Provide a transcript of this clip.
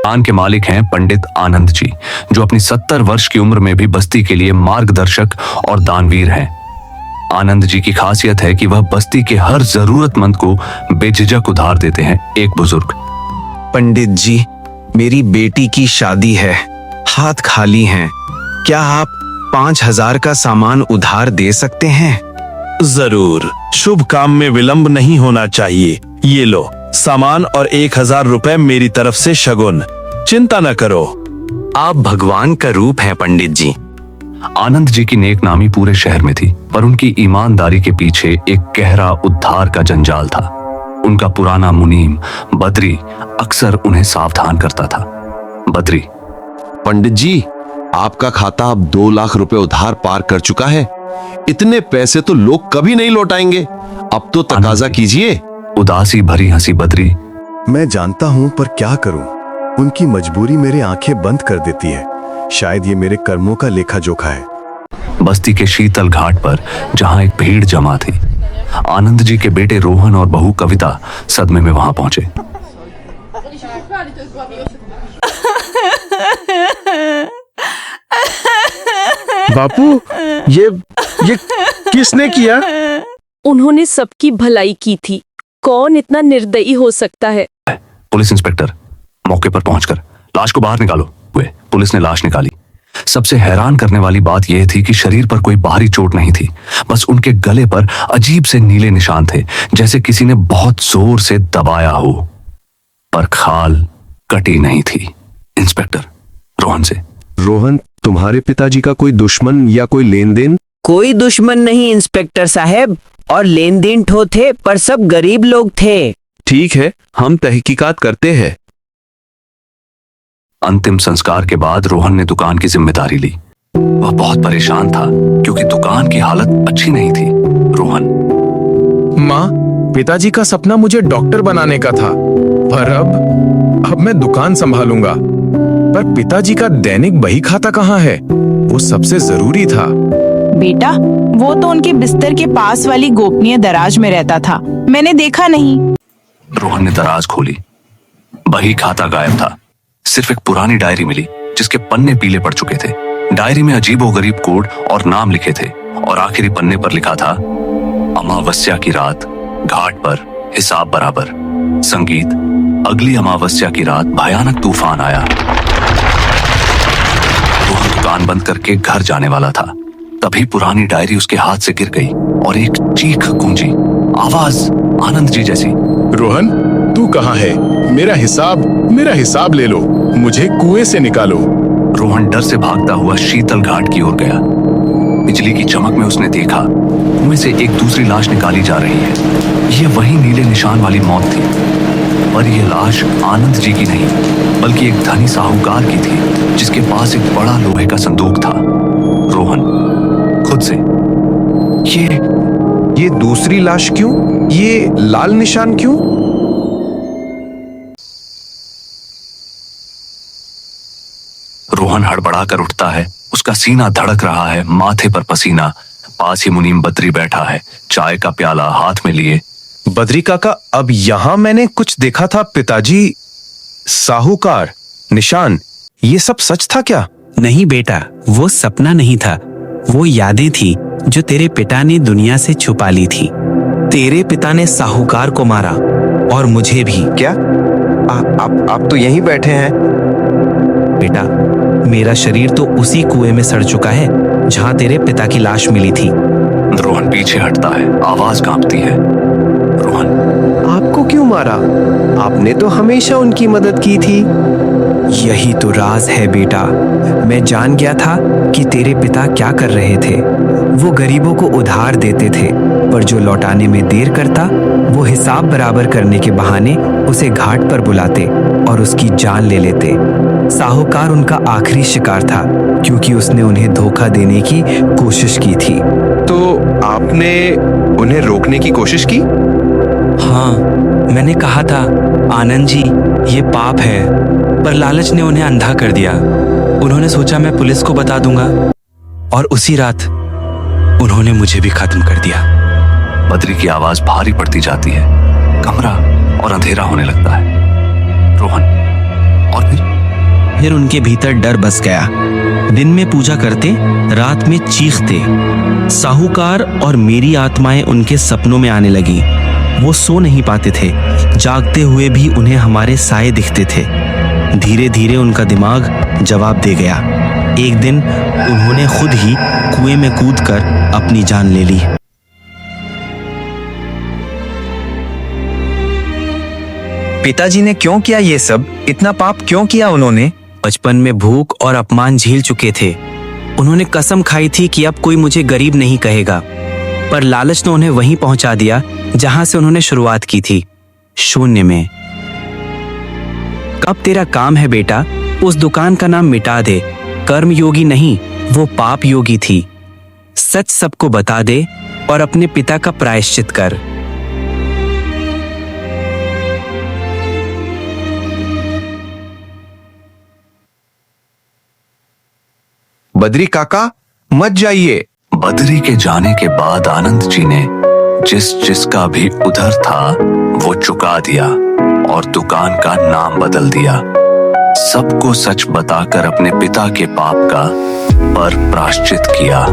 दुकान के मालिक हैं पंडित आनंद जी, जो अपनी 70 वर्ष की उम्र में भी बस्ती के लिए मार्गदर्शक और दानवीर हैं। आनंद जी की खासियत है कि वह बस्ती के हर जरूरतमंद को बेझिझक उधार देते हैं। एक बुजुर्ग: पंडित जी, मेरी बेटी की शादी है, हाथ खाली हैं। क्या आप 5,000 का सामान उधार दे सकते हैं? जरूर, शुभ काम में विलंब नहीं होना चाहिए। ये लो सामान और 1,000 रुपए मेरी तरफ से शगुन। चिंता न करो। आप भगवान का रूप हैं पंडित जी। आनंद जी की नेक नामी पूरे शहर में थी, पर उनकी ईमानदारी के पीछे एक गहरा उद्धार का जंजाल था। उनका पुराना मुनीम बद्री अक्सर उन्हें सावधान करता था। बद्री: पंडित जी, आपका खाता अब 2 लाख रुपए उधार पार कर चुका है। इतने पैसे तो लोग कभी नहीं लौटाएंगे। अब तो तकाजा कीजिए। उदासी भरी हंसी बद्री: मैं जानता हूं, पर क्या करूं? उनकी मजबूरी मेरी आंखें बंद कर देती है। शायद ये मेरे कर्मों का लेखा जोखा है। बस्ती के शीतल घाट पर जहां एक भीड़ जमा थी, आनंद जी के बेटे रोहन और बहू कविता सदमे में वहां पहुंचे। बापू, ये किसने किया? उन्होंने सबकी भलाई की थी। कौन इतना निर्दयी हो सकता है? पुलिस इंस्पेक्टर मौके पर पहुंचकर लाश को बाहर निकालो। पुलिस ने लाश निकाली। सबसे हैरान करने वाली बात यह थी कि शरीर पर कोई बाहरी चोट नहीं थी, बस उनके गले पर अजीब से नीले निशान थे, जैसे किसी ने बहुत जोर से दबाया हो, पर खाल कटी नहीं थी। इंस्पेक्टर रोहन से: रोहन, तुम्हारे पिताजी का कोई दुश्मन या कोई लेन देन? कोई दुश्मन नहीं इंस्पेक्टर साहब, और लेन देन ठो थे, पर सब गरीब लोग थे। ठीक है, हम तहकीकात करते हैं। अंतिम संस्कार के बाद रोहन ने दुकान की जिम्मेदारी ली। वह बहुत परेशान था क्योंकि दुकान की हालत अच्छी नहीं थी। रोहन: माँ, पिताजी का सपना मुझे डॉक्टर बनाने का था, पर अब मैं दुकान संभालूंगा। पर पिताजी का दैनिक बही खाता कहाँ है? वो सबसे जरूरी था। बेटा, वो तो उनके बिस्तर के पास वाली गोपनीय दराज में रहता था, मैंने देखा नहीं। रोहन ने दराज खोली। बही खाता गायब था। सिर्फ एक पुरानी डायरी मिली जिसके पन्ने पीले पड़ चुके थे। डायरी में अजीबोगरीब कोड और नाम लिखे थे, और आखिरी पन्ने पर लिखा था: अमावस्या की रात, घाट पर हिसाब बराबर। संगीत: अगली अमावस्या की रात भयानक तूफान आया। रोहन दुकान बंद करके घर जाने वाला था, तभी पुरानी डायरी उसके हाथ से गिर गई और एक चीख गूंजी। आवाज आनंद जी जैसी: रोहन, तू कहाँ है? मेरा हिसाब ले लो, मुझे कुएं से निकालो। रोहन डर से भागता हुआ शीतल घाट की ओर गया। बिजली की चमक में उसने देखा कुएं से एक दूसरी लाश निकाली जा रही है। यह वही नीले निशान वाली मौत थी, पर यह लाश आनंद जी की नहीं, बल्कि एक धनी साहूकार की थी, जिसके पास एक बड़ा लोहे का संदूक था। रोहन खुद से: ये दूसरी लाश क्यों? ये लाल निशान क्यों? रोहन हड़बड़ाकर उठता है। उसका सीना धड़क रहा है, माथे पर पसीना। पास ही मुनीम बद्री बैठा है, चाय का प्याला हाथ में लिए। बद्री काका, अब यहाँ मैंने कुछ देखा था। पिताजी, साहूकार, निशान, ये सब सच था क्या? नहीं बेटा, वो सपना नहीं था, वो यादें थी जो तेरे पिता ने दुनिया से छुपा ली थी। तेरे पिता ने साहूकार को मारा, और मुझे भी। क्या आप तो यहीं बैठे हैं? बेटा, मेरा शरीर तो उसी कुएं में सड़ चुका है जहां तेरे पिता की लाश मिली थी। रोहन पीछे हटता है, आवाज कांपती है। रोहन: आपको क्यों मारा? आपने तो हमेशा उनकी मदद की थी। यही तो राज है बेटा। मैं जान गया था कि तेरे पिता क्या कर रहे थे। वो गरीबों को उधार देते थे, पर जो लौटाने में देर करता, वो हिसाब बराबर करने के बहाने उसे घाट पर बुलाते और उसकी जान ले लेते। साहूकार उनका आखिरी शिकार था, क्योंकि उसने उन्हें धोखा देने की कोशिश की थी। तो आपने उन्हें रोकने की कोशिश की? हाँ, मैंने कहा था आनंद जी, ये पाप है, पर लालच ने उन्हें अंधा कर दिया। उन्होंने सोचा मैं पुलिस को बता दूंगा, और उसी रात उन्होंने मुझे भी खत्म कर दिया। बद्री की आवाज भारी पड़ती जाती है। कमरा और अंधेरा होने लगता है। रोहन: और फिर? फिर उनके भीतर डर बस गया। दिन में पूजा करते, रात में चीखते। साहूकार और मेरी आत्माएं उनके सपनों में आने लगी। वो सो नहीं पाते थे, जागते हुए भी उन्हें हमारे साए दिखते थे। धीरे धीरे उनका दिमाग जवाब दे गया। एक दिन उन्होंने खुद ही कुएं में कूदकर अपनी जान ले ली। पिताजी ने क्यों किया ये सब? इतना पाप क्यों किया उन्होंने? बचपन में भूख और अपमान झेल चुके थे। उन्होंने कसम खाई थी कि अब कोई मुझे गरीब नहीं कहेगा, पर लालच ने उन्हें वहीं पहुंचा दिया जहां से उन्होंने शुरुआत की थी, शून्य में। अब तेरा काम है बेटा, उस दुकान का नाम मिटा दे। कर्म योगी नहीं, वो पाप योगी थी। सच सबको बता दे और अपने पिता का प्रायश्चित कर। बद्री काका, मत जाइए। बद्री के जाने के बाद आनंद जी ने जिसका भी उधर था वो चुका दिया और दुकान का नाम बदल दिया। सबको सच बताकर अपने पिता के पाप का पर प्रायश्चित किया।